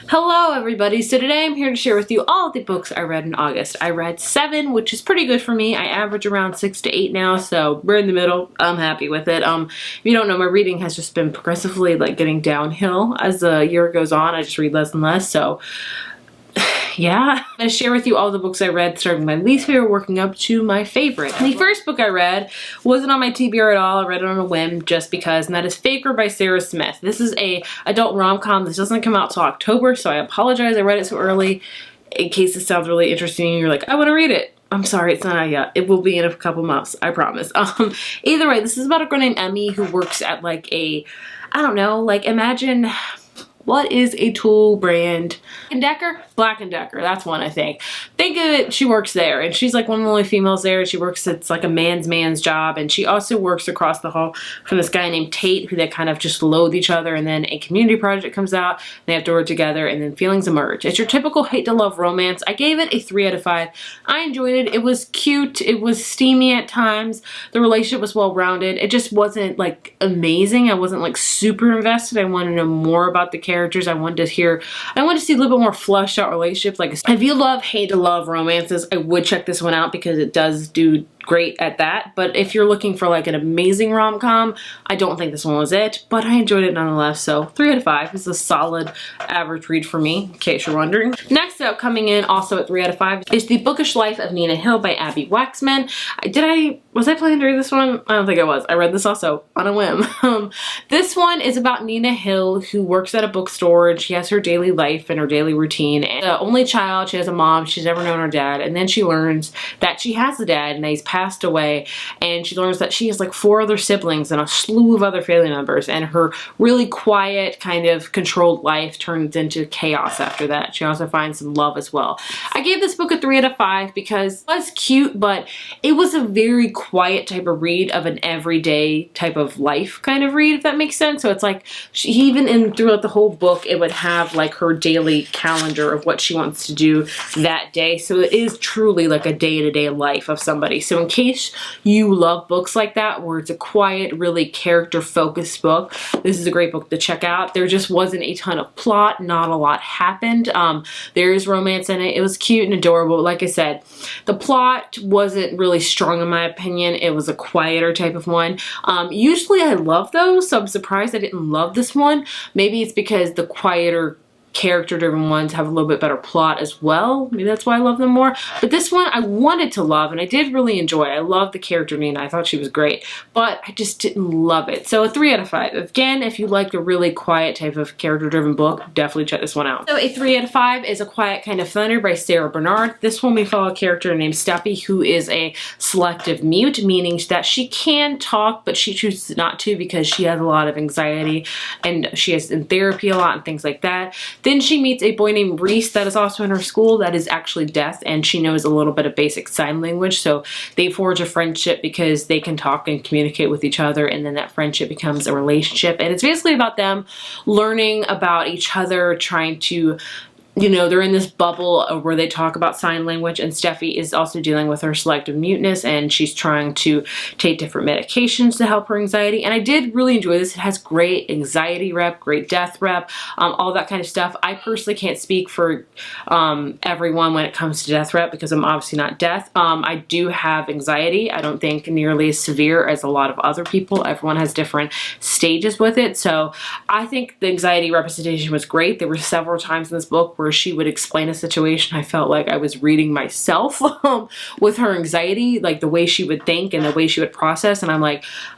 Hello everybody, so today I'm here to share with you all the books I read in August. I read 7, which is pretty good for me. I average around 6 to 8 now, so we're in the middle. I'm happy with it. If you don't know, my reading has just been progressively getting downhill as the year goes on. I just read less and less, so yeah. I'm going to share with you all the books I read, starting with my least favorite, working up to my favorite. The first book I read wasn't on my TBR at all. I read it on a whim just because, and that is Faker by Sarah Smith. This is a adult rom-com. This doesn't come out till October, so I apologize I read it so early. In case this sounds really interesting and you're like, I want to read it. I'm sorry, it's not out yet. It will be in a couple months, I promise. Either way, this is about a girl named Emmy who works at I don't know, imagine, what is a tool brand? Black & Decker, that's one I think. Think of it, she works there and she's one of the only females there. She works, it's like a man's job, and she also works across the hall from this guy named Tate who they kind of just loathe each other, and then a community project comes out and they have to work together and then feelings emerge. It's your typical hate to love romance. I gave it a 3 out of 5. I enjoyed it. It was cute. It was steamy at times. The relationship was well rounded. It just wasn't amazing. I wasn't super invested. I wanted to know more about the characters. I wanted to see a little bit more fleshed out relationships. If you love hate to love romances, I would check this one out because it does do great at that. But if you're looking for an amazing rom-com, I don't think this one was it, but I enjoyed it nonetheless. So 3 out of 5 is a solid average read for me, in case you're wondering. Next up, coming in also at 3 out of 5, is The Bookish Life of Nina Hill by Abby Waxman. Was I planning to read this one? I don't think I was. I read this also on a whim. This one is about Nina Hill, who works at a bookstore, and she has her daily life and her daily routine. And the only child, she has a mom, she's never known her dad, and then she learns that she has a dad and he's passed away, and she learns that she has 4 other siblings and a slew of other family members, and her really quiet, kind of controlled life turns into chaos after that. She also finds some love as well. I gave this book a 3 out of 5 because it was cute, but it was a very quiet type of read of an everyday type of life kind of read, if that makes sense. So it's throughout the whole book, it would have her daily calendar of what she wants to do that day. So it is truly a day-to-day life of somebody. So in case you love books like that, where it's a quiet, really character-focused book, this is a great book to check out. There just wasn't a ton of plot. Not a lot happened. There is romance in it. It was cute and adorable. Like I said, the plot wasn't really strong in my opinion. It was a quieter type of one. Usually I love those, so I'm surprised I didn't love this one. Maybe it's because the quieter character-driven ones have a little bit better plot as well. Maybe that's why I love them more. But this one I wanted to love, and I did really enjoy. I loved the character Nina. I thought she was great, but I just didn't love it. So a 3 out of 5. Again, if you like a really quiet type of character-driven book, definitely check this one out. So a 3 out of 5 is A Quiet Kind of Thunder by Sarah Bernard. This one we follow a character named Steffi, who is a selective mute, meaning that she can talk, but she chooses not to because she has a lot of anxiety, and she is in therapy a lot and things like that. Then she meets a boy named Reese that is also in her school that is actually deaf, and she knows a little bit of basic sign language, so they forge a friendship because they can talk and communicate with each other, and then that friendship becomes a relationship. And it's basically about them learning about each other, trying to, they're in this bubble where they talk about sign language, and Steffi is also dealing with her selective muteness, and she's trying to take different medications to help her anxiety. And I did really enjoy this. It has great anxiety rep, great death rep, all that kind of stuff. I personally can't speak for everyone when it comes to death rep because I'm obviously not deaf. I do have anxiety. I don't think nearly as severe as a lot of other people. Everyone has different stages with it. So I think the anxiety representation was great. There were several times in this book where she would explain a situation. I felt like I was reading myself with her anxiety, the way she would think and the way she would process. And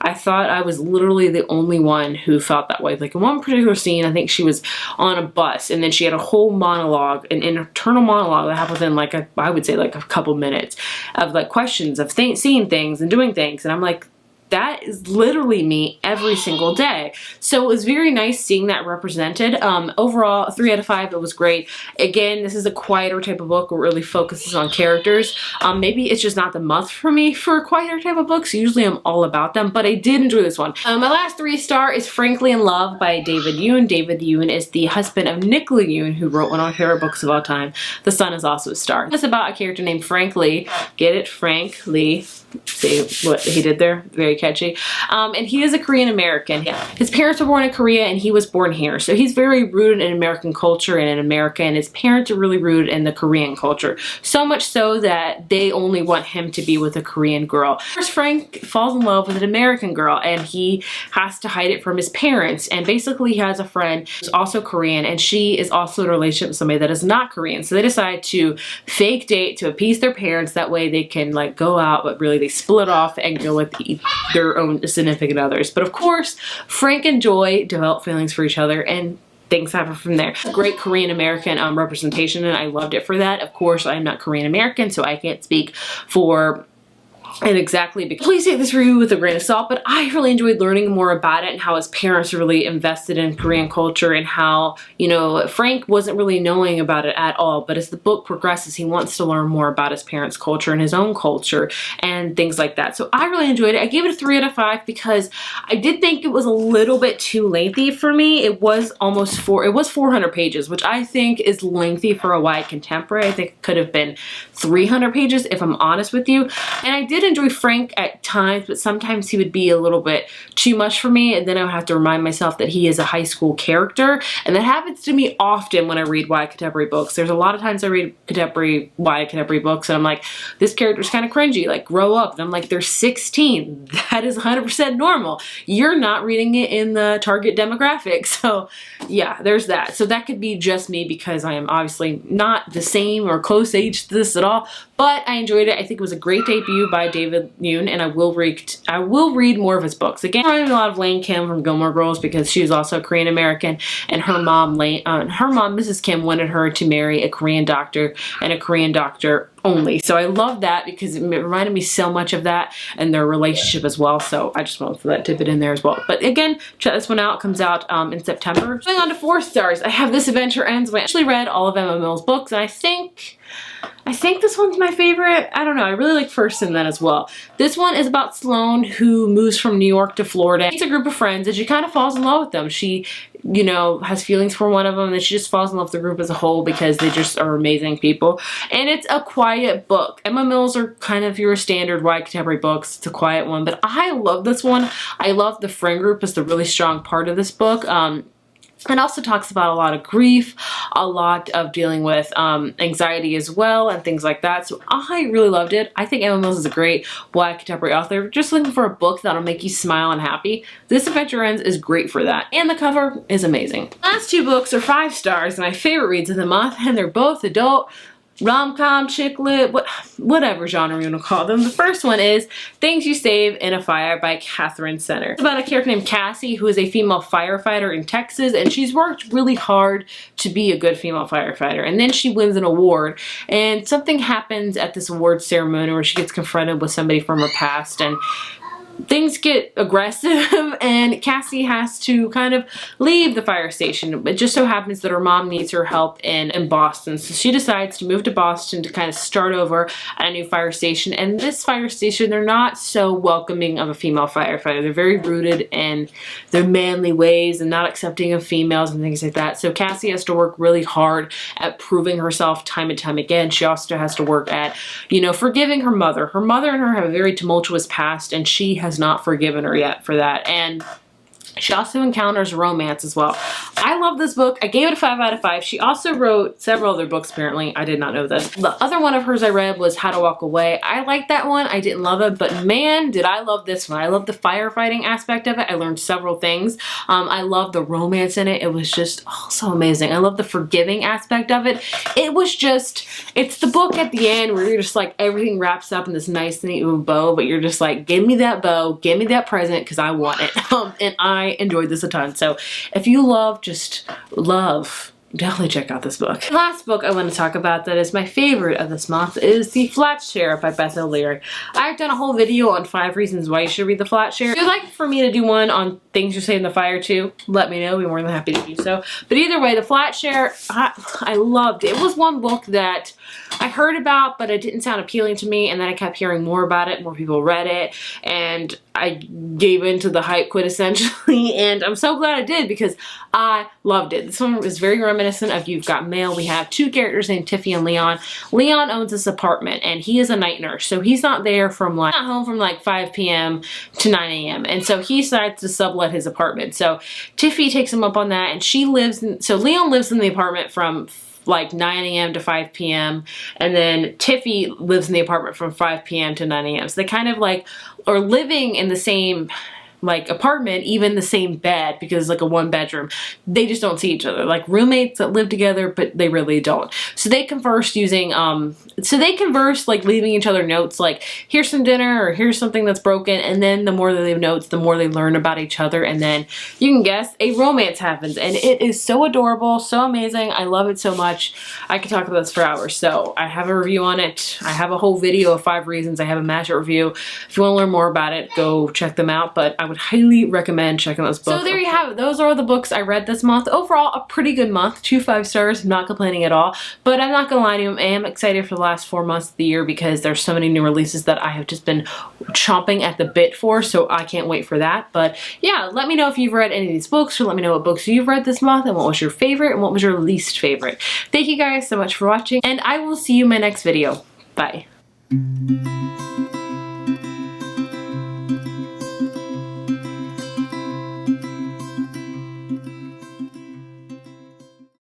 I thought I was literally the only one who felt that way. In one particular scene, I think she was on a bus, and then she had a whole monologue, an internal monologue that happened within I would say a couple minutes of questions of seeing things and doing things. And I'm like, that is literally me every single day. So it was very nice seeing that represented. Overall, 3 out of 5, it was great. Again, this is a quieter type of book where it really focuses on characters. Maybe it's just not the month for me for a quieter type of books. Usually I'm all about them, but I did enjoy this one. My last 3-star is Frankly in Love by David Yoon. David Yoon is the husband of Nicola Yoon, who wrote one of my favorite books of all time, The Sun Is Also a Star. It's about a character named Frankly. Get it? Frankly. See what he did there? Very catchy. And he is a Korean American. His parents were born in Korea and he was born here. So he's very rooted in American culture and in America, and his parents are really rooted in the Korean culture. So much so that they only want him to be with a Korean girl. First, Frank falls in love with an American girl and he has to hide it from his parents. And basically he has a friend who's also Korean, and she is also in a relationship with somebody that is not Korean. So they decide to fake date to appease their parents. That way they can like go out, but really they split off and go with their own significant others. But of course, Frank and Joy develop feelings for each other, and things happen from there. Great Korean American representation, and I loved it for that. Of course, I'm not Korean American, so I can't speak for and exactly, because please take this review with a grain of salt, but I really enjoyed learning more about it and how his parents are really invested in Korean culture, and how, you know, Frank wasn't really knowing about it at all, but as the book progresses, he wants to learn more about his parents' culture and his own culture and things like that. So I really enjoyed it. I gave it a 3 out of 5 because I did think it was a little bit too lengthy for me. It was almost 400 pages, which I think is lengthy for a YA contemporary. I think it could have been 300 pages if I'm honest with you. And I did enjoy Frank at times, but sometimes he would be a little bit too much for me, and then I would have to remind myself that he is a high school character, and that happens to me often when I read YA contemporary books. There's a lot of times I read YA contemporary books and I'm like, this character's kind of cringy, like grow up. And I'm like, they're 16. That is 100% normal. You're not reading it in the target demographic. So yeah, there's that. So that could be just me because I am obviously not the same or close age to this at all, but I enjoyed it. I think it was a great debut by David Yoon, and I will read more of his books. Again, I'm reading a lot of Lane Kim from Gilmore Girls because she's also Korean American, and her mom, Mrs. Kim, wanted her to marry a Korean doctor, and a Korean doctor only. So I love that because it reminded me so much of that and their relationship as well. So I just wanted to throw that tidbit in there as well. But again, check this one out. It comes out in September. Going on to 4 stars, I have This Adventure Ends. I actually read all of Emma Mill's books, and I think this one's my favorite. I don't know. I really like First and Then as well. This one is about Sloane, who moves from New York to Florida. It's a group of friends, and she kind of falls in love with them. She, you know, has feelings for one of them, and she just falls in love with the group as a whole because they just are amazing people. And it's a quiet book. Emma Mills are kind of your standard YA contemporary books. It's a quiet one, but I love this one. I love the friend group as the really strong part of this book. It also talks about a lot of grief, a lot of dealing with anxiety as well, and things like that. So I really loved it. I think Emma Mills is a great YA contemporary author. Just looking for a book that'll make you smile and happy. This Adventure Ends is great for that. And the cover is amazing. Last 2 books are 5 stars, and my favorite reads of the month, and they're both adult, rom-com, chick lit, whatever genre you want to call them. The first one is Things You Save in a Fire by Catherine Center. It's about a character named Cassie, who is a female firefighter in Texas, and she's worked really hard to be a good female firefighter. And then she wins an award, and something happens at this award ceremony where she gets confronted with somebody from her past, and things get aggressive, and Cassie has to kind of leave the fire station. It just so happens that her mom needs her help in Boston. So she decides to move to Boston to kind of start over at a new fire station. And this fire station, they're not so welcoming of a female firefighter. They're very rooted in their manly ways and not accepting of females and things like that. So Cassie has to work really hard at proving herself time and time again. She also has to work at, you know, forgiving her mother. Her mother and her have a very tumultuous past, and she has not forgiven her yet for that. And she also encounters romance as well. I love this book. I gave it a 5 out of 5. She also wrote several other books, apparently. I did not know this. The other one of hers I read was How to Walk Away. I liked that one. I didn't love it, but man, did I love this one. I love the firefighting aspect of it. I learned several things. I love the romance in it. It was just so amazing. I love the forgiving aspect of it. It was just, it's the book at the end where you're just like, everything wraps up in this nice neat bow, but you're just like, give me that bow, give me that present, because I want it. And I enjoyed this a ton. So if you love, definitely check out this book. The last book I want to talk about that is my favorite of this month is The Flat Share by Beth O'Leary. I've done a whole video on 5 reasons why you should read The Flat Share. If you'd like for me to do one on Things You Say in the Fire too, let me know. We're more than happy to do so. But either way, The Flat Share, I loved. It was one book that I heard about, but it didn't sound appealing to me, and then I kept hearing more about it, more people read it, and I gave in to the hype quintessentially, and I'm so glad I did because I loved it. This one was very reminiscent reminiscent of You've Got Mail. We have two characters named Tiffy and Leon. Leon owns this apartment and he is a night nurse, so he's not there from like, not home from like 5 p.m. to 9 a.m. and so he decides to sublet his apartment. So Tiffy takes him up on that, and she lives in, so Leon lives in the apartment from like 9 a.m. to 5 p.m. and then Tiffy lives in the apartment from 5 p.m. to 9 a.m. So they kind of like are living in the same like apartment, even the same bed, because it's like a one bedroom. They just don't see each other, like roommates that live together, but they really don't. So they converse using like leaving each other notes like, here's some dinner, or here's something that's broken, and then the more they leave notes, the more they learn about each other, and then you can guess, a romance happens, and it is so adorable, so amazing. I love it so much. I could talk about this for hours. So I have a review on it. I have a whole video of 5 reasons. I have a mashup review. If you want to learn more about it, go check them out, but I would highly recommend checking those books. So there you have it. Those are all the books I read this month. Overall, a pretty good month. 2 5 stars. I'm not complaining at all. But I'm not gonna lie to you, I am excited for the last 4 months of the year because there's so many new releases that I have just been chomping at the bit for, so I can't wait for that. But yeah, let me know if you've read any of these books, or let me know what books you've read this month and what was your favorite and what was your least favorite. Thank you guys so much for watching, and I will see you in my next video. Bye.